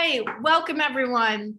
right, welcome everyone.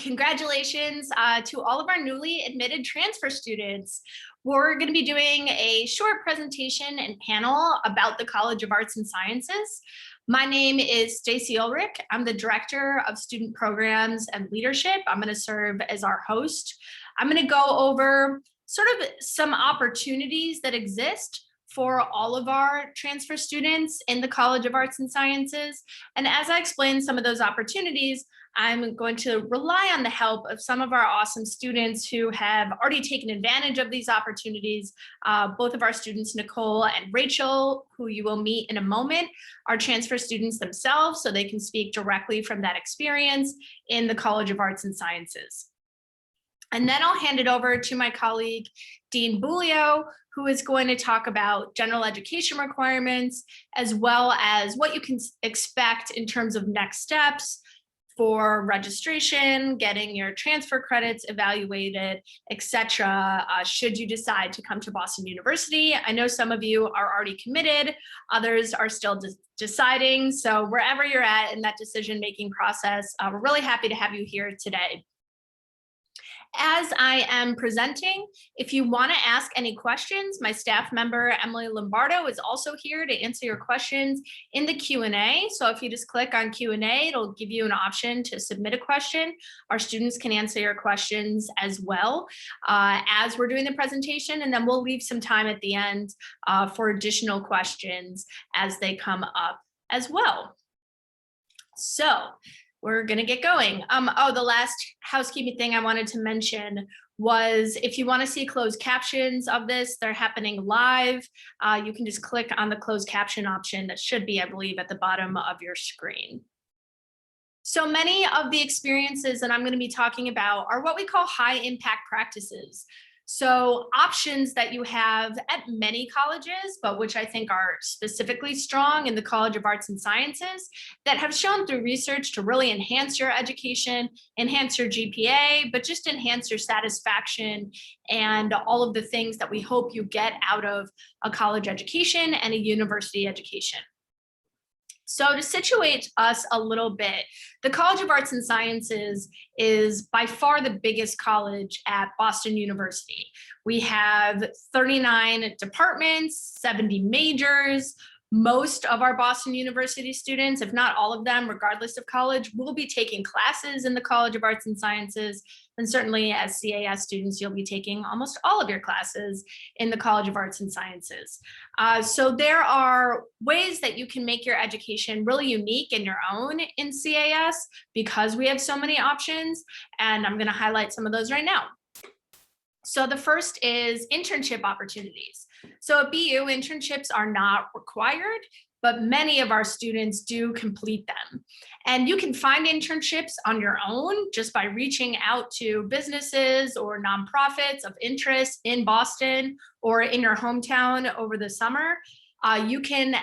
Congratulations to all of our newly admitted transfer students. We're going to be doing a short presentation and panel about the College of Arts and Sciences. My name is Stacy Ulrich. I'm the Director of Student Programs and Leadership. I'm going to serve as our host. I'm going to go over sort of some opportunities that exist for all of our transfer students in the College of Arts and Sciences. And as I explain some of those opportunities, I'm going to rely on the help of some of our awesome students who have already taken advantage of these opportunities. Both of our students, Nicole and Rachel, who you will meet in a moment, are transfer students themselves, so they can speak directly from that experience in the College of Arts and Sciences. And then I'll hand it over to my colleague, Dean Bulio, who is going to talk about general education requirements, as well as what you can expect in terms of next steps for registration, getting your transfer credits evaluated, etc. Should you decide to come to Boston University. I know some of you are already committed, others are still deciding. So wherever you're at in that decision-making process, we're really happy to have you here today. As I am presenting, if you want to ask any questions, my staff member, Emily Lombardo, is also here to answer your questions in the Q&A. So if you just click on Q&A, it'll give you an option to submit a question. Our students can answer your questions as well as we're doing the presentation, and then we'll leave some time at the end for additional questions as they come up as well. So we're going to get going. The last housekeeping thing I wanted to mention was if you want to see closed captions of this, they're happening live. You can just click on the closed caption option that should be, I believe, at the bottom of your screen. So many of the experiences that I'm going to be talking about are what we call high impact practices. So options that you have at many colleges, but which I think are specifically strong in the College of Arts and Sciences, that have shown through research to really enhance your education, enhance your GPA, but just enhance your satisfaction and all of the things that we hope you get out of a college education and a university education. So to situate us a little bit, the College of Arts and Sciences is by far the biggest college at Boston University. We have 39 departments, 70 majors. Most of our Boston University students, if not all of them, regardless of college, will be taking classes in the College of Arts and Sciences. And certainly as CAS students, you'll be taking almost all of your classes in the College of Arts and Sciences. So there are ways that you can make your education really unique and your own in CAS because we have so many options. And I'm going to highlight some of those right now. So the first is internship opportunities. So at BU, internships are not required, but many of our students do complete them. And you can find internships on your own just by reaching out to businesses or nonprofits of interest in Boston or in your hometown over the summer. You can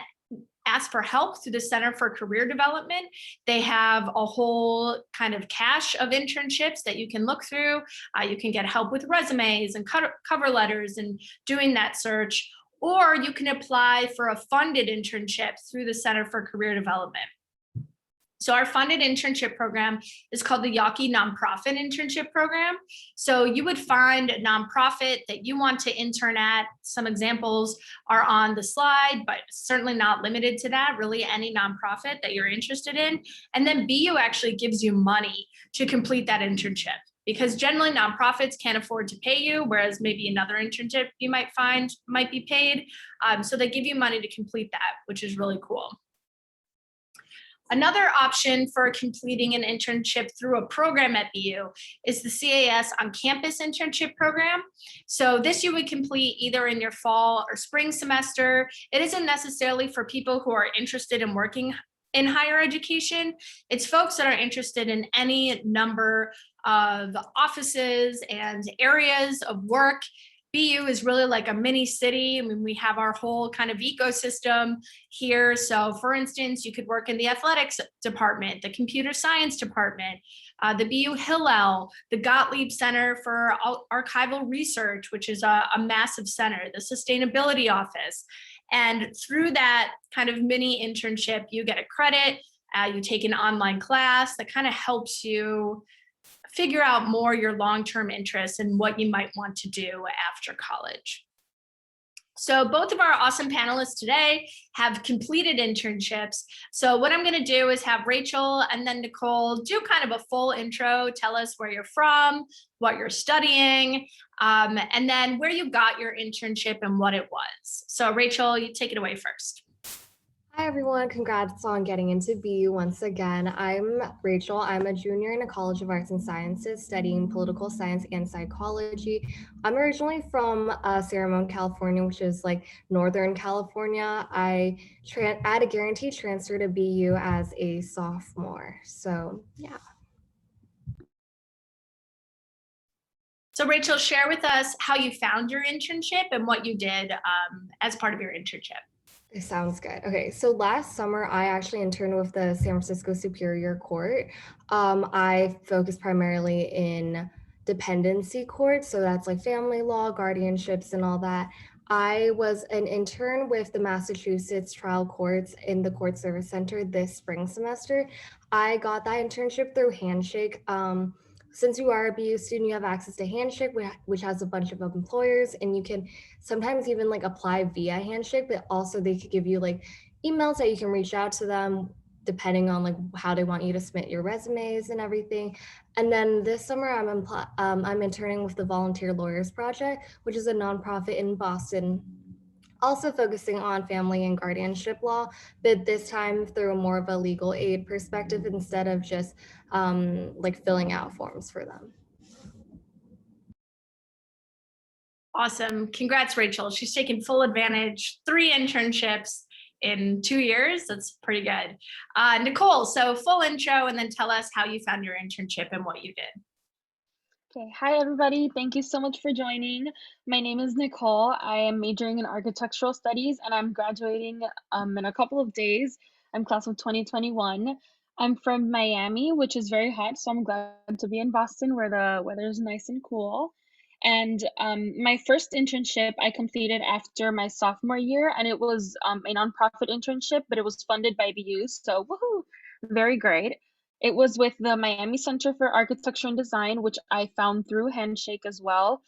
ask for help through the Center for Career Development. They have a whole kind of cache of internships that you can look through. You can get help with resumes and cover letters and doing that search, or you can apply for a funded internship through the Center for Career Development. So our funded internship program is called the Yawkey Nonprofit Internship Program. So you would find a nonprofit that you want to intern at. Some examples are on the slide, but certainly not limited to that, really any nonprofit that you're interested in. And then BU actually gives you money to complete that internship, because generally nonprofits can't afford to pay you, whereas maybe another internship you might find might be paid. So they give you money to complete that, which is really cool. Another option for completing an internship through a program at BU is the CAS on Campus Internship program. So this you would complete either in your fall or spring semester. It isn't necessarily for people who are interested in working in higher education. It's folks that are interested in any number of offices and areas of work. BU is really like a mini city. I mean, we have our whole kind of ecosystem here. So for instance, you could work in the athletics department, the computer science department, the BU Hillel, the Gottlieb Center for Archival Research, which is a massive center, the sustainability office. And through that kind of mini internship, you get a credit You take an online class that kind of helps you figure out more your long-term interests and what you might want to do after college. So both of our awesome panelists today have completed internships. So what I'm going to do is have Rachel and then Nicole do kind of a full intro, tell us where you're from, what you're studying, and then where you got your internship and what it was. So Rachel, you take it away first. Hi everyone, congrats on getting into BU once again. I'm Rachel. I'm a junior in the College of Arts and Sciences studying political science and psychology. I'm originally from Sarah, California, which is like Northern California. I had a guaranteed transfer to BU as a sophomore. So yeah. So Rachel, share with us how you found your internship and what you did as part of your internship. It sounds good. Okay, so last summer I actually interned with the San Francisco Superior Court. I focused primarily in dependency court, so that's like family law, guardianships, and all that. I was an intern with the Massachusetts trial courts in the Court Service Center this spring semester. I got that internship through Handshake. Since you are a BU student, you have access to Handshake, which has a bunch of employers, and you can sometimes even like apply via Handshake, but also they could give you like emails that you can reach out to them depending on like how they want you to submit your resumes and everything. And then this summer I'm interning with the Volunteer Lawyers Project, which is a nonprofit in Boston, also focusing on family and guardianship law, but this time through more of a legal aid perspective instead of just like filling out forms for them. Awesome. Congrats, Rachel. She's taken full advantage, 3 internships in 2 years. That's pretty good. Nicole, so full intro and then tell us how you found your internship and what you did. Okay, hi everybody. Thank you so much for joining. My name is Nicole. I am majoring in architectural studies and I'm graduating in a couple of days. I'm class of 2021. I'm from Miami, which is very hot, so I'm glad to be in Boston where the weather is nice and cool. And my first internship I completed after my sophomore year, and it was a nonprofit internship, but it was funded by BU, so woohoo, very great. It was with the Miami Center for Architecture and Design, which I found through Handshake as well.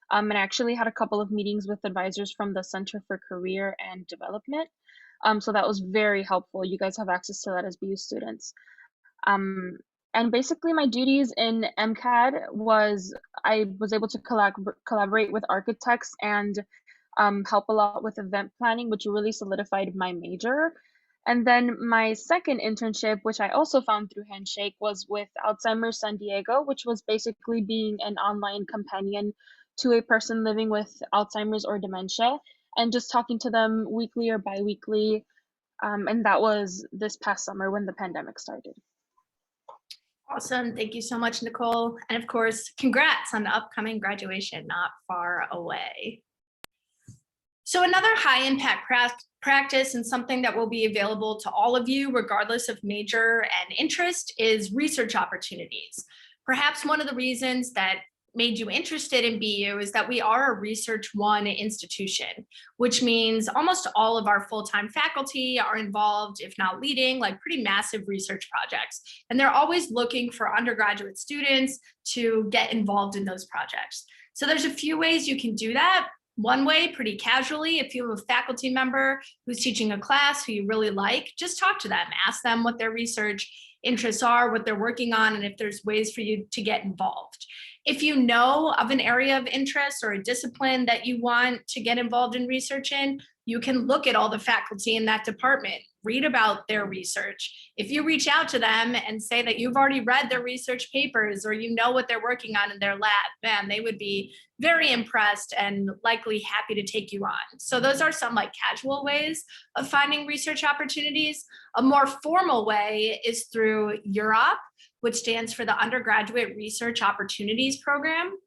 And I actually had a couple of meetings with advisors from the Center for Career and Development. So that was very helpful. You guys have access to that as BU students. And basically my duties in Mcad was I was able to collaborate with architects and help a lot with event planning, which really solidified my major. And then my second internship, which I also found through Handshake, was with Alzheimer's San Diego, which was basically being an online companion to a person living with Alzheimer's or dementia and just talking to them weekly or bi-weekly. And that was this past summer when the pandemic started. Awesome. Thank you so much, Nicole. And of course, congrats on the upcoming graduation, not far away. So another high impact practice and something that will be available to all of you, regardless of major and interest, is research opportunities. Perhaps one of the reasons that made you interested in BU is that we are a Research One institution, which means almost all of our full-time faculty are involved, if not leading, like pretty massive research projects. And they're always looking for undergraduate students to get involved in those projects. So there's a few ways you can do that. One way, pretty casually, if you have a faculty member who's teaching a class who you really like, just talk to them, ask them what their research interests are, what they're working on, and if there's ways for you to get involved. If you know of an area of interest or a discipline that you want to get involved in research in, you can look at all the faculty in that department, read about their research. If you reach out to them and say that you've already read their research papers or you know what they're working on in their lab, man, they would be very impressed and likely happy to take you on. So those are some like casual ways of finding research opportunities. A more formal way is through UROP, which stands for the Undergraduate Research Opportunities Program.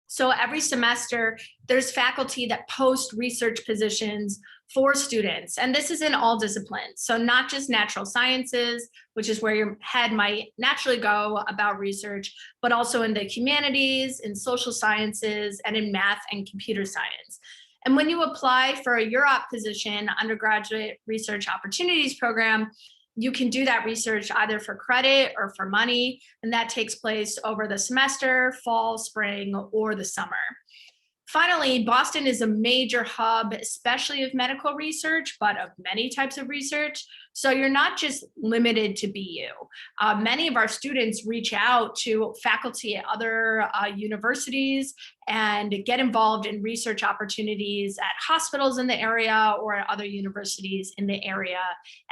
So every semester, there's faculty that post research positions for students, and this is in all disciplines. So not just natural sciences, which is where your head might naturally go about research, but also in the humanities, in social sciences, and in math and computer science. And when you apply for a UROP position, Undergraduate Research Opportunities Program, you can do that research either for credit or for money, and that takes place over the semester, fall, spring, or the summer. Finally, Boston is a major hub, especially of medical research, but of many types of research. So you're not just limited to BU. Many of our students reach out to faculty at other universities and get involved in research opportunities at hospitals in the area or at other universities in the area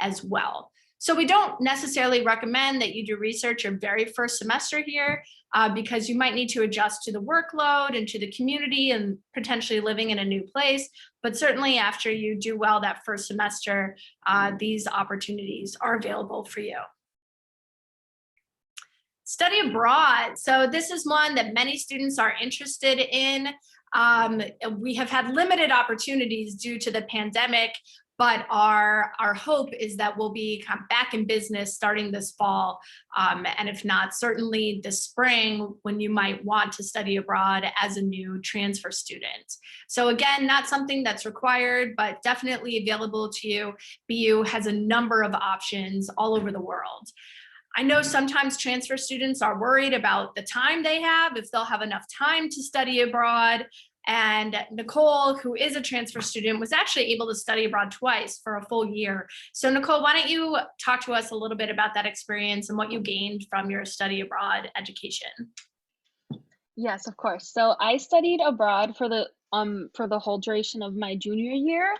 as well. So we don't necessarily recommend that you do research your very first semester here because you might need to adjust to the workload and to the community and potentially living in a new place. But certainly after you do well that first semester, these opportunities are available for you. Study abroad. So this is one that many students are interested in. We have had limited opportunities due to the pandemic, but our hope is that we'll be back in business starting this fall. And if not, certainly this spring when you might want to study abroad as a new transfer student. So again, not something that's required, but definitely available to you. BU has a number of options all over the world. I know sometimes transfer students are worried about the time they have, if they'll have enough time to study abroad. And Nicole, who is a transfer student, was actually able to study abroad twice for a full year. So Nicole, why don't you talk to us a little bit about that experience and what you gained from your study abroad education? Yes, of course. So I studied abroad for the whole duration of my junior year.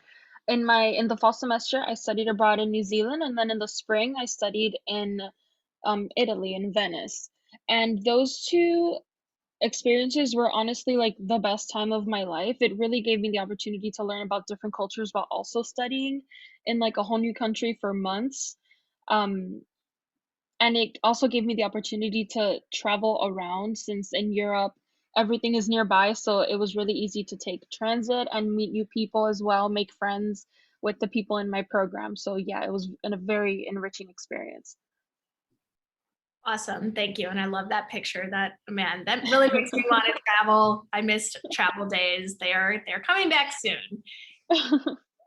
In the fall semester, I studied abroad in New Zealand, and then in the spring, I studied in Italy, in Venice. And those two experiences were honestly like the best time of my life. It really gave me the opportunity to learn about different cultures while also studying in like a whole new country for months. Um, and it also gave me the opportunity to travel around since in Europe, everything is nearby. So it was really easy to take transit and meet new people as well, make friends with the people in my program. So yeah, it was a very enriching experience. Awesome, thank you. And I love that picture. That, man, that really makes me want to travel. I missed travel days. They're coming back soon.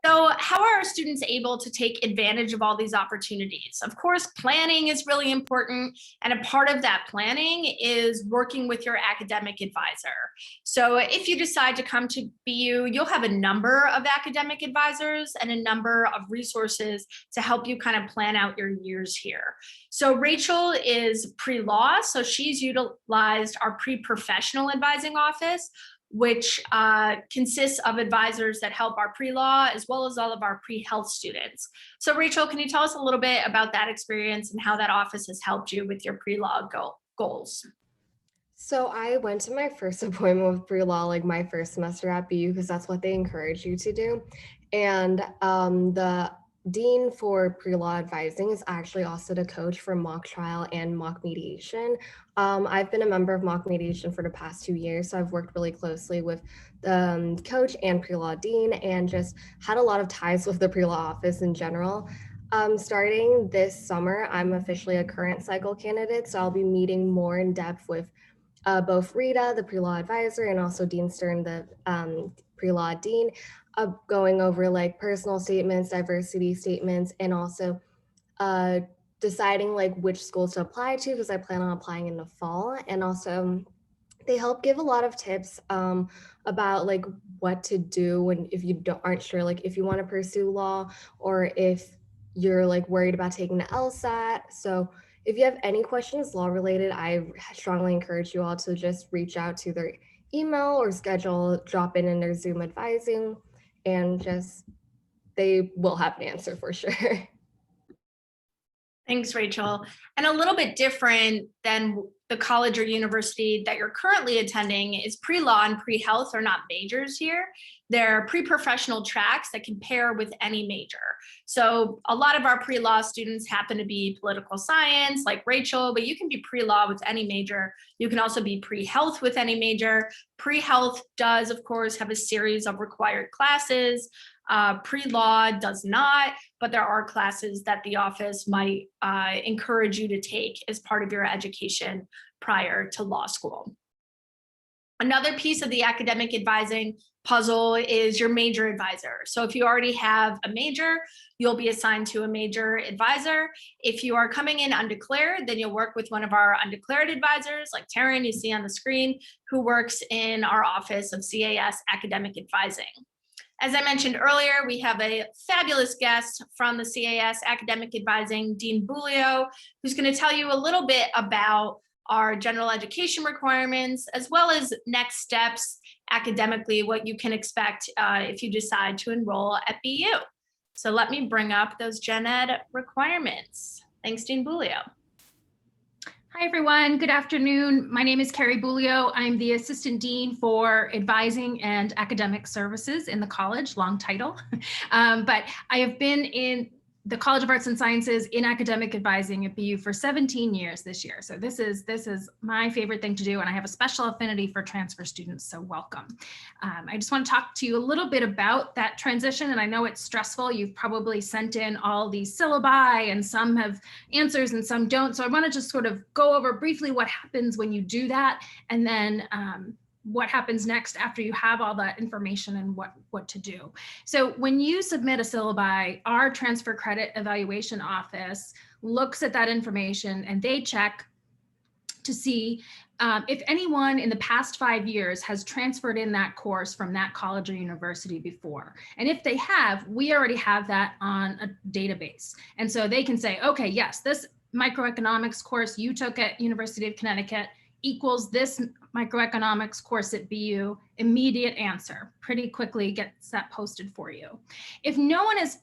So how are our students able to take advantage of all these opportunities? Of course, planning is really important. And a part of that planning is working with your academic advisor. So if you decide to come to BU, you'll have a number of academic advisors and a number of resources to help you kind of plan out your years here. So Rachel is pre-law, so she's utilized our pre-professional advising office, which consists of advisors that help our pre-law as well as all of our pre-health students. So Rachel, can you tell us a little bit about that experience and how that office has helped you with your pre-law goals? So I went to my first appointment with pre-law, like my first semester at BU, because that's what they encourage you to do. And the dean for pre-law advising is actually also the coach for mock trial and mock mediation. I've been a member of mock mediation for the past 2 years, so I've worked really closely with the coach and pre-law dean and just had a lot of ties with the pre-law office in general. Starting this summer, I'm officially a current cycle candidate, so I'll be meeting more in depth with both Rita, the pre-law advisor, and also Dean Stern, the pre-law dean, going over like personal statements, diversity statements, and also deciding like which schools to apply to because I plan on applying in the fall. And also they help give a lot of tips about like what to do when if you aren't sure, like if you want to pursue law or if you're like worried about taking the LSAT. So if you have any questions law related, I strongly encourage you all to just reach out to their email or schedule drop in their Zoom advising, and just they will have an answer for sure. Thanks, Rachel. And a little bit different than the college or university that you're currently attending is pre-law and pre-health are not majors here. They're pre-professional tracks that can pair with any major. So a lot of our pre-law students happen to be political science like Rachel, but you can be pre-law with any major. You can also be pre-health with any major. Pre-health does, of course, have a series of required classes. Pre-law does not, but there are classes that the office might encourage you to take as part of your education prior to law school. Another piece of the academic advising puzzle is your major advisor. So if you already have a major, you'll be assigned to a major advisor. If you are coming in undeclared, then you'll work with one of our undeclared advisors, like Taryn, you see on the screen, who works in our office of CAS Academic Advising. As I mentioned earlier, we have a fabulous guest from the CAS Academic Advising, Dean Bulio, who's going to tell you a little bit about our general education requirements, as well as next steps academically, what you can expect if you decide to enroll at BU. So let me bring up those gen ed requirements. Thanks, Dean Bulio. Hi, everyone. Good afternoon. My name is Carrie Bulio. I'm the Assistant Dean for Advising and Academic Services in the college, long title. But I have been in the College of Arts and Sciences in academic advising at BU for 17 years this year. So this is my favorite thing to do, and I have a special affinity for transfer students, so welcome. I just want to talk to you a little bit about that transition, and I know it's stressful. You've probably sent in all these syllabi, and some have answers and some don't. So I want to just sort of go over briefly what happens when you do that, and then what happens next after you have all that information and what to do. So when you submit a syllabi, our transfer credit evaluation office looks at that information and they check to see if anyone in the past 5 years has transferred in that course from that college or university before. And if they have, we already have that on a database. And so they can say, okay, yes, this microeconomics course you took at University of Connecticut equals this microeconomics course at BU, immediate answer, pretty quickly gets that posted for you. If no one has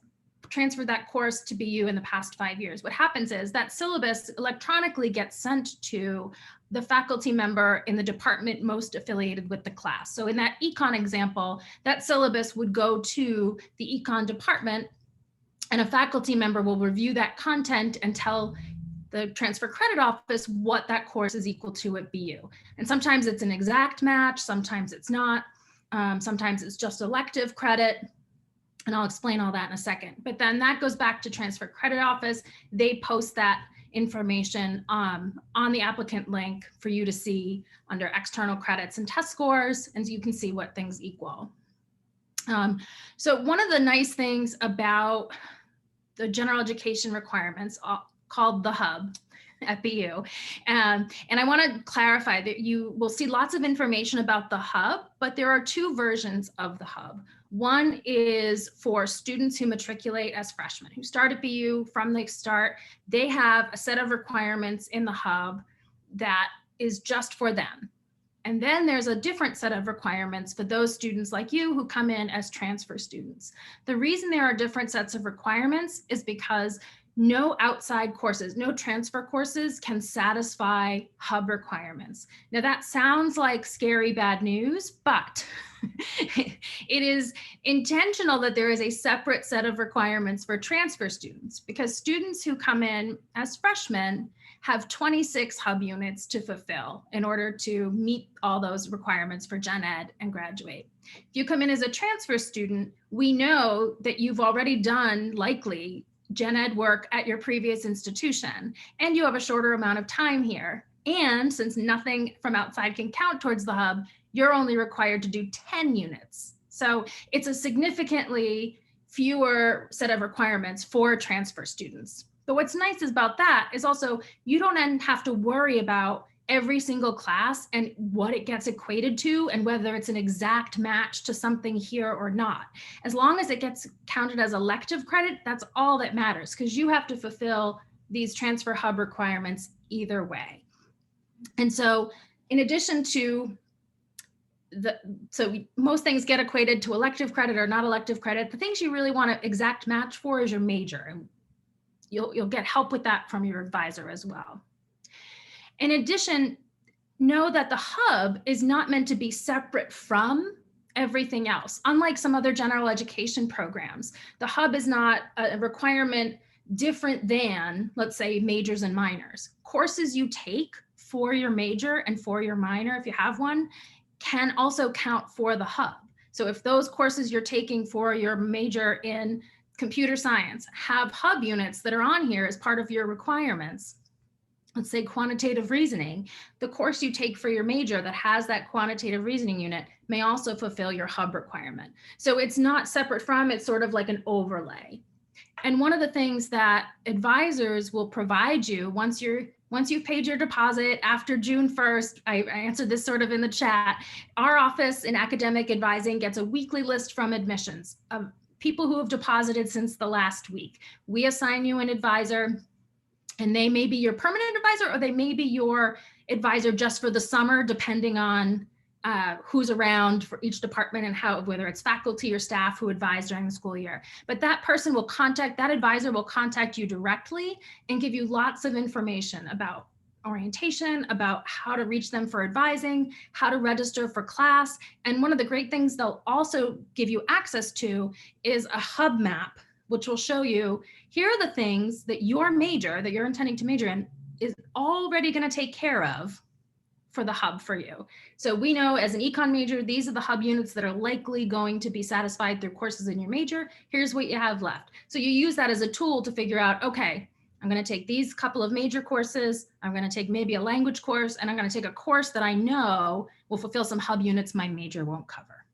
transferred that course to BU in the past 5 years, what happens is that syllabus electronically gets sent to the faculty member in the department most affiliated with the class. So in that econ example, that syllabus would go to the econ department, and a faculty member will review that content and tell the transfer credit office what that course is equal to at BU. And sometimes it's an exact match, sometimes it's not, sometimes it's just elective credit, and I'll explain all that in a second. But then that goes back to transfer credit office. They post that information on the applicant link for you to see under external credits and test scores, and you can see what things equal. So one of the nice things about the general education requirements called the Hub at BU. And I want to clarify that you will see lots of information about the Hub, but there are two versions of the Hub. One is for students who matriculate as freshmen, who start at BU from the start. They have a set of requirements in the Hub that is just for them. And then there's a different set of requirements for those students like you who come in as transfer students. The reason there are different sets of requirements is because no outside courses, no transfer courses can satisfy Hub requirements. Now that sounds like scary bad news, but it is intentional that there is a separate set of requirements for transfer students, because students who come in as freshmen have 26 Hub units to fulfill in order to meet all those requirements for gen ed and graduate. If you come in as a transfer student, we know that you've already done likely gen ed work at your previous institution, and you have a shorter amount of time here. And since nothing from outside can count towards the Hub, you're only required to do 10 units. So it's a significantly fewer set of requirements for transfer students. But what's nice about that is also you don't have to worry about every single class and what it gets equated to and whether it's an exact match to something here or not. As long as it gets counted as elective credit, that's all that matters, because you have to fulfill these transfer Hub requirements either way. And so in addition to most things get equated to elective credit or not elective credit. The things you really want to exact match for is your major, and you'll get help with that from your advisor as well. In addition, know that the Hub is not meant to be separate from everything else. Unlike some other general education programs, the Hub is not a requirement different than, let's say, majors and minors. Courses you take for your major and for your minor, if you have one, can also count for the Hub. So if those courses you're taking for your major in computer science have Hub units that are on here as part of your requirements, let's say quantitative reasoning, the course you take for your major that has that quantitative reasoning unit may also fulfill your hub requirement. So it's not separate from, it's sort of like an overlay. And one of the things that advisors will provide you once you've paid your deposit after June 1st, I answered this sort of in the chat, our office in academic advising gets a weekly list from admissions of people who have deposited since the last week. We assign you an advisor, and they may be your permanent advisor, or they may be your advisor just for the summer, depending on who's around for each department and how, whether it's faculty or staff who advise during the school year. But that advisor will contact you directly and give you lots of information about orientation, about how to reach them for advising, how to register for class. And one of the great things they'll also give you access to is a hub map, which will show you, here are the things that your major, that you're intending to major in, is already going to take care of for the hub for you. So we know as an econ major, these are the hub units that are likely going to be satisfied through courses in your major. Here's what you have left. So you use that as a tool to figure out, okay, I'm going to take these couple of major courses, I'm going to take maybe a language course, and I'm going to take a course that I know will fulfill some hub units my major won't cover.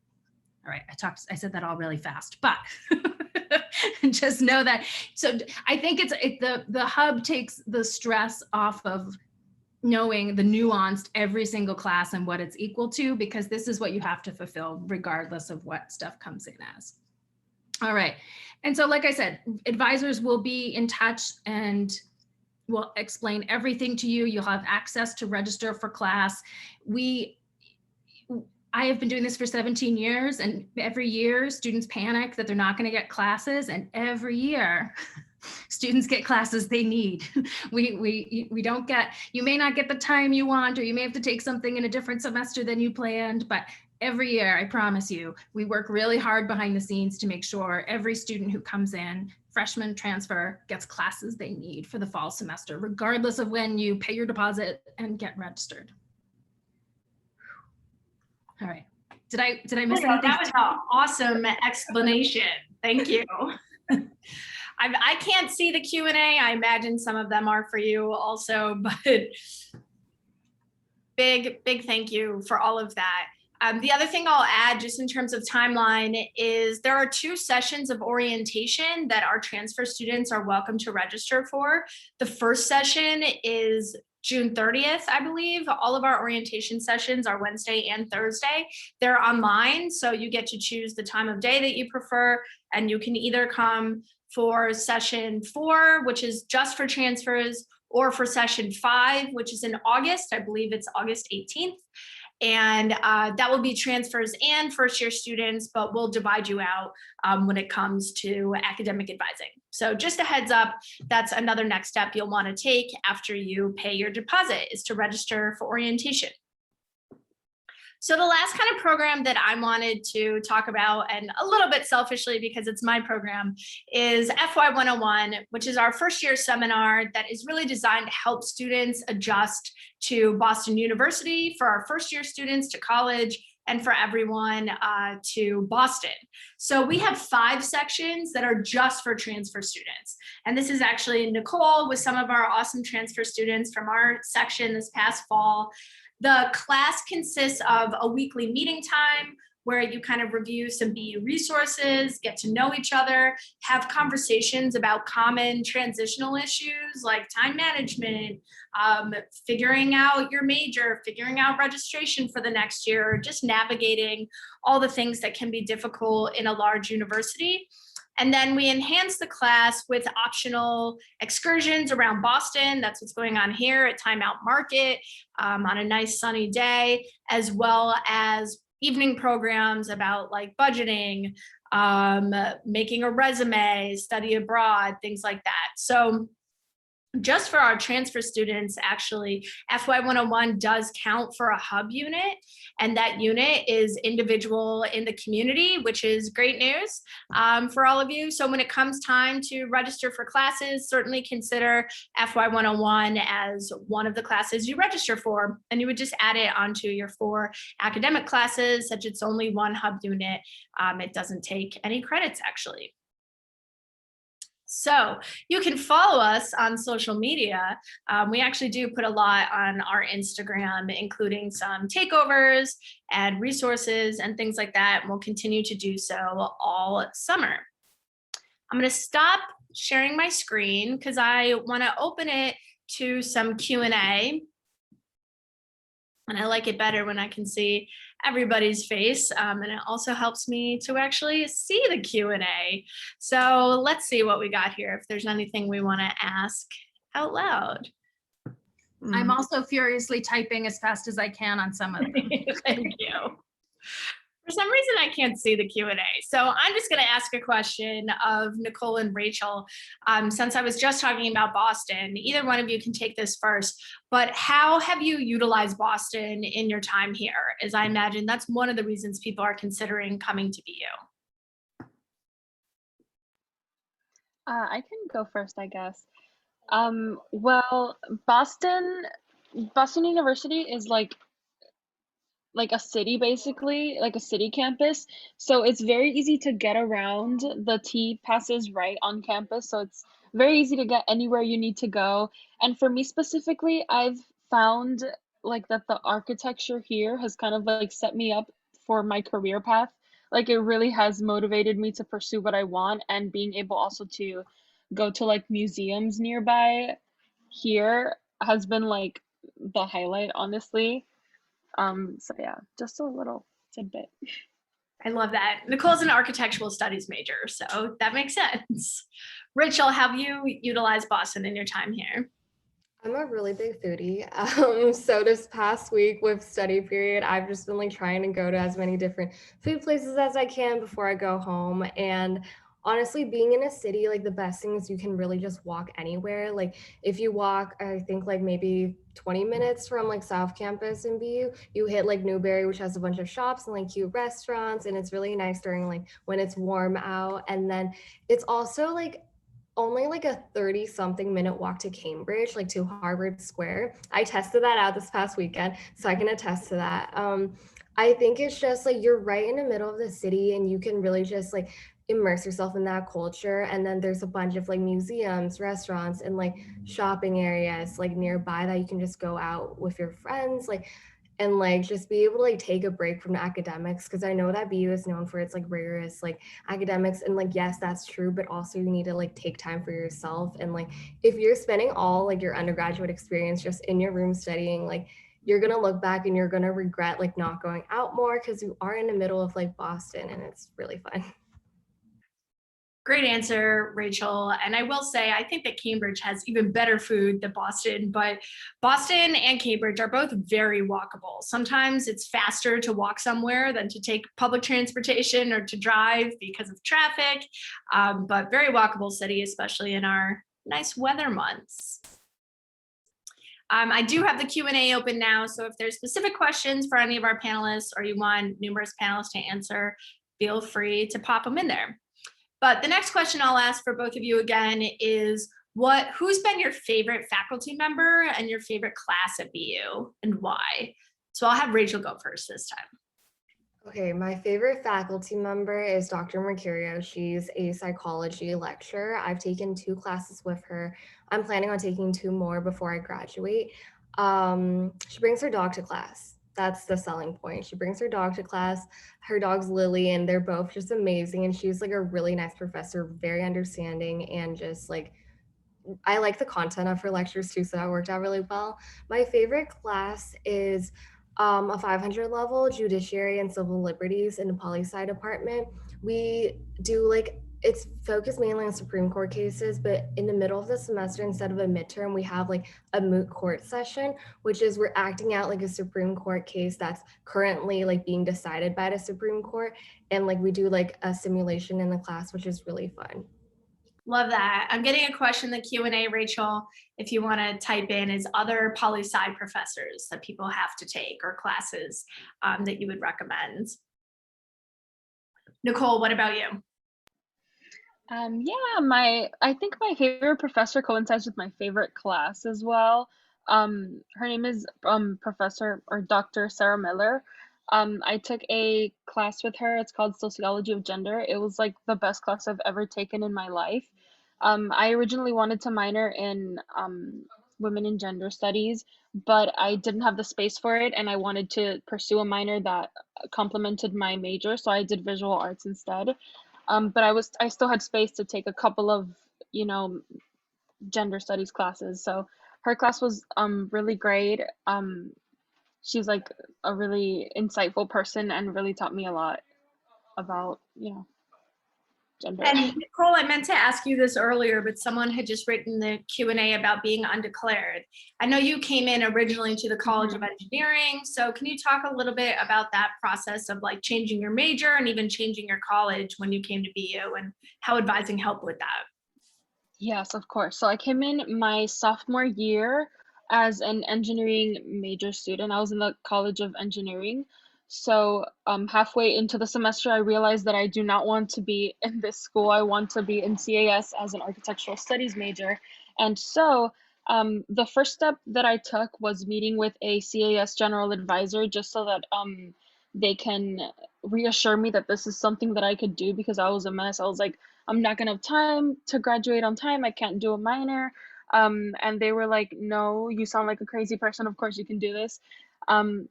All right, I said that all really fast, but just know that. So I think the hub takes the stress off of knowing the nuanced every single class and what it's equal to, because this is what you have to fulfill regardless of what stuff comes in as. All right. And so, like I said, advisors will be in touch and will explain everything to you. You'll have access to register for class. I have been doing this for 17 years, and every year students panic that they're not going to get classes, and every year students get classes they need. We don't get, you may not get the time you want, or you may have to take something in a different semester than you planned, but every year, I promise you, we work really hard behind the scenes to make sure every student who comes in, freshman transfer, gets classes they need for the fall semester, regardless of when you pay your deposit and get registered. All right. Did I miss anything? That was an awesome explanation. Thank you. I can't see the Q&A. I imagine some of them are for you also, but big thank you for all of that. The other thing I'll add just in terms of timeline is there are 2 sessions of orientation that our transfer students are welcome to register for. The first session is June 30th, I believe. All of our orientation sessions are Wednesday and Thursday. They're online, so you get to choose the time of day that you prefer, and you can either come for session 4, which is just for transfers, or for session 5, which is in August. I believe it's August 18th. And that will be transfers and first-year students, but we'll divide you out when it comes to academic advising. So just a heads up, that's another next step you'll want to take after you pay your deposit, is to register for orientation. So the last kind of program that I wanted to talk about, and a little bit selfishly because it's my program, is FY 101, which is our first year seminar that is really designed to help students adjust to Boston University, for our first year students to college, and for everyone to Boston. So we have 5 sections that are just for transfer students. And this is actually Nicole with some of our awesome transfer students from our section this past fall. The class consists of a weekly meeting time where you kind of review some BU resources, get to know each other, have conversations about common transitional issues like time management, figuring out your major, figuring out registration for the next year, or just navigating all the things that can be difficult in a large university. And then we enhance the class with optional excursions around Boston. That's what's going on here at Time Out Market on a nice sunny day, as well as evening programs about like budgeting, making a resume, study abroad, things like that. So just for our transfer students, actually, FY 101 does count for a hub unit, and that unit is individual in the community, which is great news for all of you. So when it comes time to register for classes, certainly consider FY 101 as one of the classes you register for, and you would just add it onto your 4 academic classes, such it's only 1 hub unit. It doesn't take any credits, actually. So you can follow us on social media. We actually do put a lot on our Instagram, including some takeovers and resources and things like that. And we'll continue to do so all summer. I'm going to stop sharing my screen because I want to open it to some Q&A. And I like it better when I can see everybody's face. And it also helps me to actually see the Q&A. So let's see what we got here, if there's anything we want to ask out loud. I'm also furiously typing as fast as I can on some of them. Thank you. For some reason, I can't see the Q&A. So I'm just going to ask a question of Nicole and Rachel. Since I was just talking about Boston, either one of you can take this first, but how have you utilized Boston in your time here? As I imagine that's one of the reasons people are considering coming to BU. I can go first, I guess. Well, Boston University is like a city, basically, like a city campus. So it's very easy to get around. The T passes right on campus, so it's very easy to get anywhere you need to go. And for me specifically, I've found like that the architecture here has kind of like set me up for my career path. Like it really has motivated me to pursue what I want, and being able also to go to like museums nearby here has been like the highlight, honestly. So yeah, just a little tidbit. I love that. Nicole's an architectural studies major, so that makes sense. Rachel, have you utilized Boston in your time here? I'm a really big foodie. So this past week with study period, I've just been like trying to go to as many different food places as I can before I go home. And honestly, being in a city, like the best thing is you can really just walk anywhere. Like if you walk, I think like maybe 20 minutes from like South Campus in BU, you hit like Newberry, which has a bunch of shops and like cute restaurants. And it's really nice during like when it's warm out. And then it's also like only like a 30 something minute walk to Cambridge, like to Harvard Square. I tested that out this past weekend, so I can attest to that. I think it's just like you're right in the middle of the city and you can really just like immerse yourself in that culture. And then there's a bunch of like museums, restaurants, and like shopping areas like nearby that you can just go out with your friends. Like and like just be able to like take a break from the academics, because I know that BU is known for its like rigorous like academics, and like yes, that's true, but also you need to like take time for yourself. And like if you're spending all like your undergraduate experience just in your room studying, like you're gonna look back and you're gonna regret like not going out more, because you are in the middle of like Boston and it's really fun. Great answer, Rachel. And I will say, I think that Cambridge has even better food than Boston, but Boston and Cambridge are both very walkable. Sometimes it's faster to walk somewhere than to take public transportation or to drive because of traffic, but very walkable city, especially in our nice weather months. I do have the Q&A open now, so if there's specific questions for any of our panelists or you want numerous panelists to answer, feel free to pop them in there. But the next question I'll ask for both of you again is who's been your favorite faculty member and your favorite class at BU and why? So I'll have Rachel go first this time. Okay, my favorite faculty member is Dr. Mercurio. She's a psychology lecturer. I've taken 2 classes with her. I'm planning on taking 2 more before I graduate. She brings her dog to class. That's the selling point. She brings her dog to class. Her dog's Lily, and they're both just amazing. And she's like a really nice professor, very understanding, and just like, I like the content of her lectures too, so that worked out really well. My favorite class is a 500 level Judiciary and Civil Liberties in the Poli-Sci department. We do like, it's focused mainly on Supreme Court cases, but in the middle of the semester, instead of a midterm, we have like a moot court session, which is we're acting out like a Supreme Court case that's currently like being decided by the Supreme Court. And like we do like a simulation in the class, which is really fun. Love that. I'm getting a question in the Q&A, Rachel, if you want to type in, is other poli-sci professors that people have to take or classes that you would recommend. Nicole, what about you? Yeah, I think my favorite professor coincides with my favorite class as well. Her name is Professor or Dr. Sarah Miller. I took a class with her. It's called Sociology of Gender. It was like the best class I've ever taken in my life. I originally wanted to minor in women and gender studies, but I didn't have the space for it, and I wanted to pursue a minor that complemented my major, so I did visual arts instead. But I still had space to take a couple of, you know, gender studies classes. So her class was really great. She's like a really insightful person and really taught me a lot about, you know, gender. And Nicole, I meant to ask you this earlier, but someone had just written the Q&A about being undeclared. I know you came in originally to the College of Engineering, so can you talk a little bit about that process of like changing your major and even changing your college when you came to BU, and how advising helped with that? Yes, of course. So I came in my sophomore year as an engineering major student. I was in the College of Engineering. So halfway into the semester, I realized that I do not want to be in this school. I want to be in CAS as an architectural studies major. And so the first step that I took was meeting with a CAS general advisor just so that they can reassure me that this is something that I could do, because I was a mess. I was like, I'm not gonna have time to graduate on time. I can't do a minor. And they were like, no, you sound like a crazy person. Of course you can do this.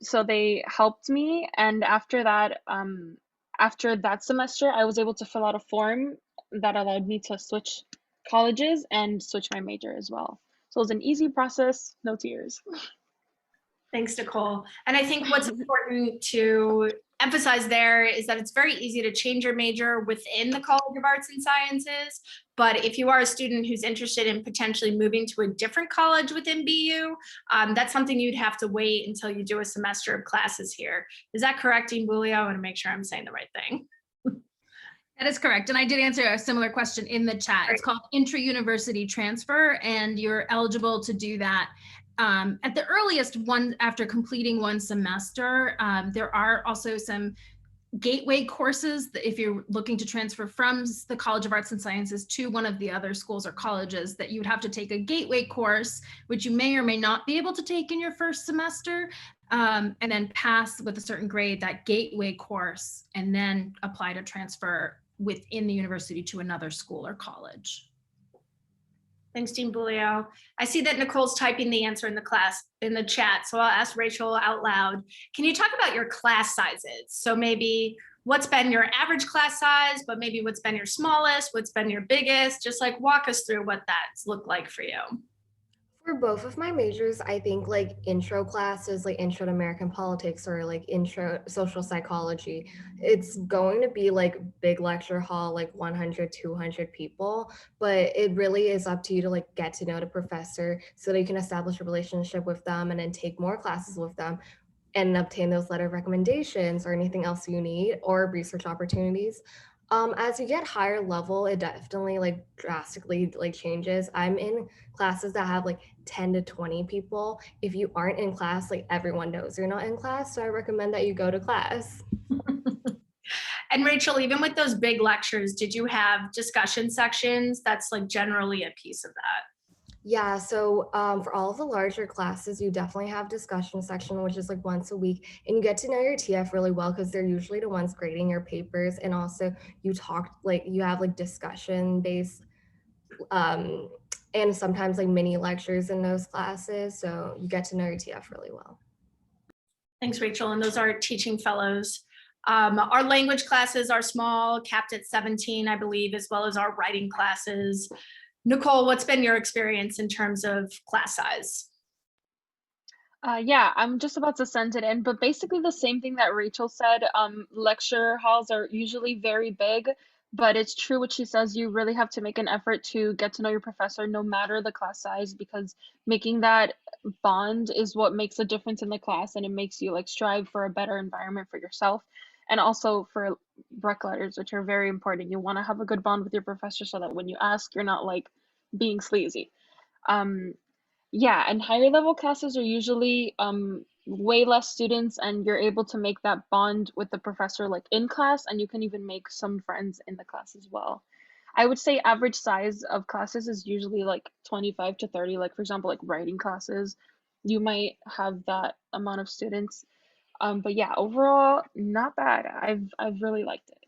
So they helped me. And after that semester, I was able to fill out a form that allowed me to switch colleges and switch my major as well. So it was an easy process, no tears. Thanks, Nicole. And I think what's important to emphasize there is that it's very easy to change your major within the College of Arts and Sciences. But if you are a student who's interested in potentially moving to a different college within BU, that's something you'd have to wait until you do a semester of classes here. Is that correct, Dean Bulio? I want to make sure I'm saying the right thing. That is correct. And I did answer a similar question in the chat. It's called Intra-University Transfer, and you're eligible to do that at the earliest one after completing one semester. There are also some gateway courses that if you're looking to transfer from the College of Arts and Sciences to one of the other schools or colleges, that you would have to take a gateway course, which you may or may not be able to take in your first semester, and then pass with a certain grade that gateway course, and then apply to transfer within the university to another school or college. Thanks, Dean Bulio. I see that Nicole's typing the answer in the chat, so I'll ask Rachel out loud. Can you talk about your class sizes? So maybe what's been your average class size, but maybe what's been your smallest, what's been your biggest? Just like walk us through what that's looked like for you. For both of my majors, I think like intro classes, like intro to American politics or like intro social psychology, it's going to be like big lecture hall, like 100, 200 people, but it really is up to you to like get to know the professor so that you can establish a relationship with them and then take more classes with them and obtain those letter of recommendations or anything else you need or research opportunities. As you get higher level, it definitely like drastically like changes. I'm in classes that have like 10 to 20 people. If you aren't in class, like everyone knows you're not in class. So I recommend that you go to class. And Rachel, even with those big lectures, did you have discussion sections? That's like generally a piece of that. Yeah, so for all of the larger classes, you definitely have discussion section, which is like once a week, and you get to know your TF really well because they're usually the ones grading your papers, and also you talk like you have like discussion based and sometimes like mini lectures in those classes, so you get to know your TF really well. Thanks, Rachel. And those are teaching fellows. Our language classes are small, capped at 17, I believe, as well as our writing classes. Nicole, what's been your experience in terms of class size? Yeah, I'm just about to send it in, but basically the same thing that Rachel said. Lecture halls are usually very big, but it's true what she says. You really have to make an effort to get to know your professor, no matter the class size, because making that bond is what makes a difference in the class, and it makes you like strive for a better environment for yourself and also for rec letters, which are very important. You want to have a good bond with your professor so that when you ask, you're not like being sleazy. Um, yeah, and higher level classes are usually way less students, and you're able to make that bond with the professor like in class, and you can even make some friends in the class as well. I would say average size of classes is usually like 25 to 30. Like for example, like writing classes, you might have that amount of students. But yeah, overall, not bad. I've really liked it.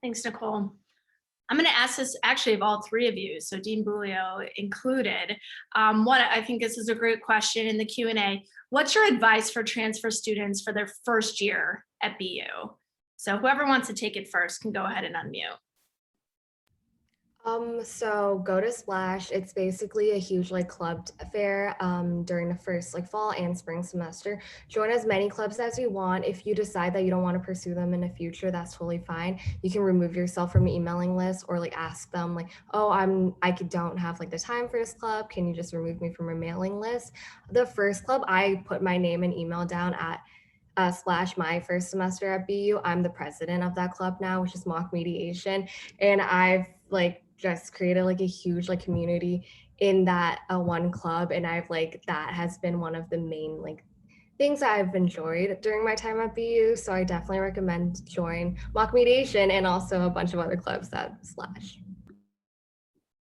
Thanks, Nicole. I'm going to ask this actually of all three of you, so Dean Bulio included. What I think this is a great question in the Q&A. What's your advice for transfer students for their first year at BU? So whoever wants to take it first can go ahead and unmute. So go to Splash. It's basically a huge like club affair during the first like fall and spring semester. Join as many clubs as you want. If you decide that you don't want to pursue them in the future, that's totally fine. You can remove yourself from the emailing list or like ask them like, oh, don't have like the time for this club. Can you just remove me from your mailing list? The first club, I put my name and email down at Splash my first semester at BU. I'm the president of that club now, which is mock mediation. And I've like just created like a huge like community in that one club. And that has been one of the main like things that I've enjoyed during my time at BU. So I definitely recommend join mock mediation and also a bunch of other clubs at Splash.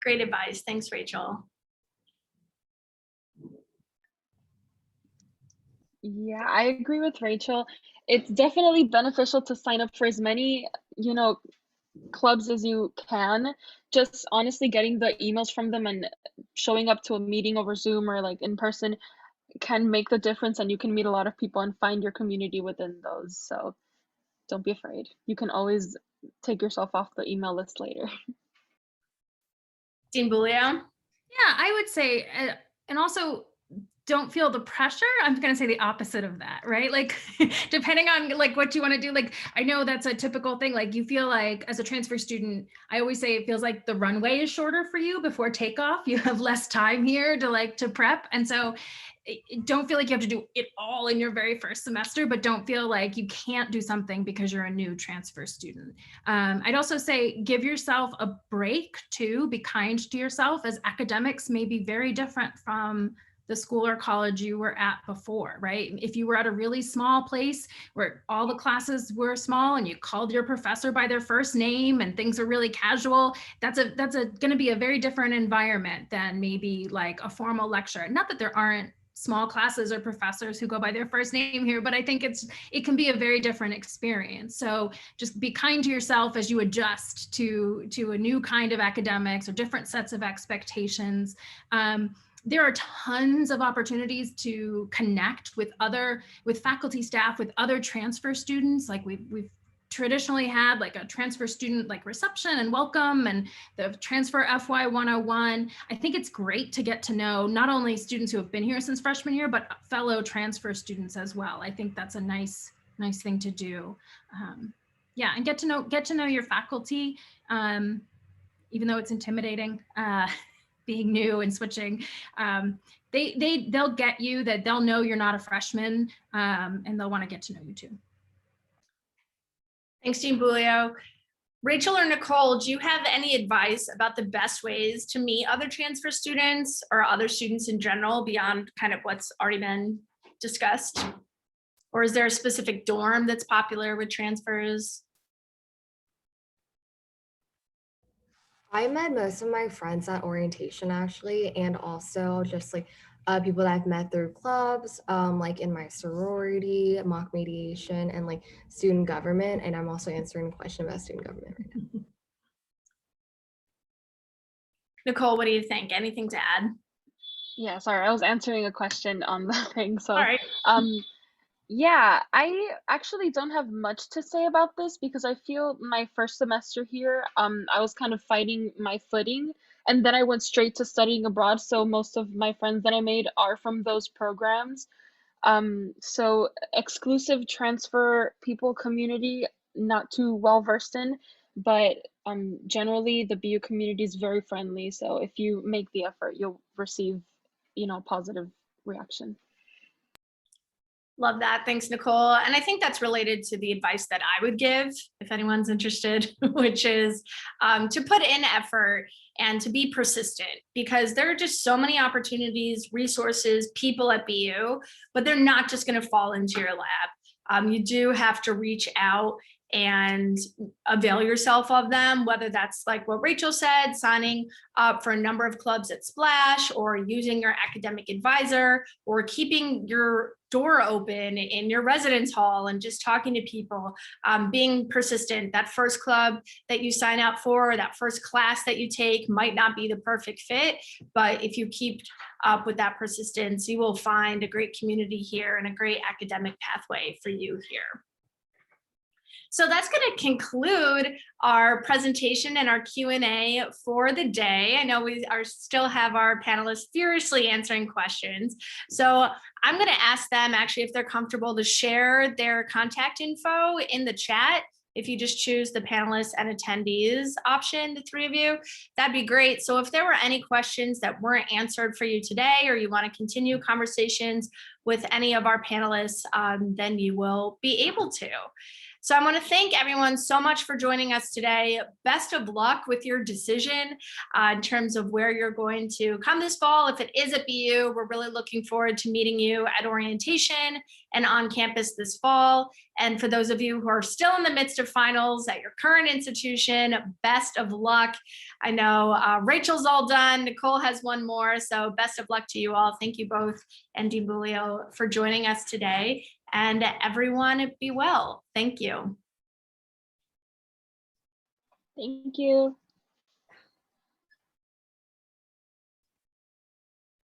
Great advice. Thanks, Rachel. Yeah, I agree with Rachel. It's definitely beneficial to sign up for as many, clubs as you can. Just honestly getting the emails from them and showing up to a meeting over Zoom or like in person can make the difference, and you can meet a lot of people and find your community within those. So don't be afraid. You can always take yourself off the email list later. Dean Bulio? Yeah, I would say, and also don't feel the pressure. I'm going to say the opposite of that, right? Like depending on like what you want to do, like I know that's a typical thing. Like you feel like as a transfer student, I always say it feels like the runway is shorter for you before takeoff. You have less time here to prep. And so don't feel like you have to do it all in your very first semester, but don't feel like you can't do something because you're a new transfer student. I'd also say give yourself a break too, be kind to yourself, as academics may be very different from the school or college you were at before, right? If you were at a really small place where all the classes were small and you called your professor by their first name and things are really casual, that's going to be a very different environment than maybe like a formal lecture. Not that there aren't small classes or professors who go by their first name here, but I think it can be a very different experience. So just be kind to yourself as you adjust to a new kind of academics or different sets of expectations. There are tons of opportunities to connect with faculty, staff, with other transfer students. Like we've traditionally had like a transfer student like reception and welcome and the transfer FY 101. I think it's great to get to know not only students who have been here since freshman year, but fellow transfer students as well. I think that's a nice thing to do. Yeah, and get to know your faculty, even though it's intimidating. Being new and switching, they'll get you, that they'll know you're not a freshman, and they'll want to get to know you too. Thanks, Dean Bulio. Rachel or Nicole, do you have any advice about the best ways to meet other transfer students or other students in general beyond kind of what's already been discussed? Or is there a specific dorm that's popular with transfers? I met most of my friends at orientation actually, and also just like people that I've met through clubs, like in my sorority, mock mediation, and like student government. And I'm also answering a question about student government right now. Nicole, what do you think? Anything to add? Yeah, sorry, I was answering a question on the thing. So, All right. Yeah, I actually don't have much to say about this because I feel my first semester here, I was kind of fighting my footing, and then I went straight to studying abroad. So most of my friends that I made are from those programs. So exclusive transfer people community, not too well versed in, but generally the BU community is very friendly. So if you make the effort, you'll receive, positive reaction. Love that. Thanks, Nicole. And I think that's related to the advice that I would give if anyone's interested, which is to put in effort and to be persistent, because there are just so many opportunities, resources, people at BU, but they're not just going to fall into your lap. You do have to reach out and avail yourself of them, whether that's like what Rachel said, signing up for a number of clubs at Splash, or using your academic advisor, or keeping your door open in your residence hall and just talking to people, being persistent. That first club that you sign up for, or that first class that you take might not be the perfect fit, but if you keep up with that persistence, you will find a great community here and a great academic pathway for you here. So that's going to conclude our presentation and our Q&A for the day. I know we still have our panelists furiously answering questions. So I'm going to ask them actually if they're comfortable to share their contact info in the chat. If you just choose the panelists and attendees option, the three of you, that'd be great. So if there were any questions that weren't answered for you today, or you want to continue conversations with any of our panelists, then you will be able to. So I want to thank everyone so much for joining us today. Best of luck with your decision in terms of where you're going to come this fall. If it is at BU, we're really looking forward to meeting you at orientation and on campus this fall. And for those of you who are still in the midst of finals at your current institution, best of luck. I know Rachel's all done. Nicole has one more. So best of luck to you all. Thank you both, and Dean Bulio, for joining us today. And everyone be well. Thank you. Thank you.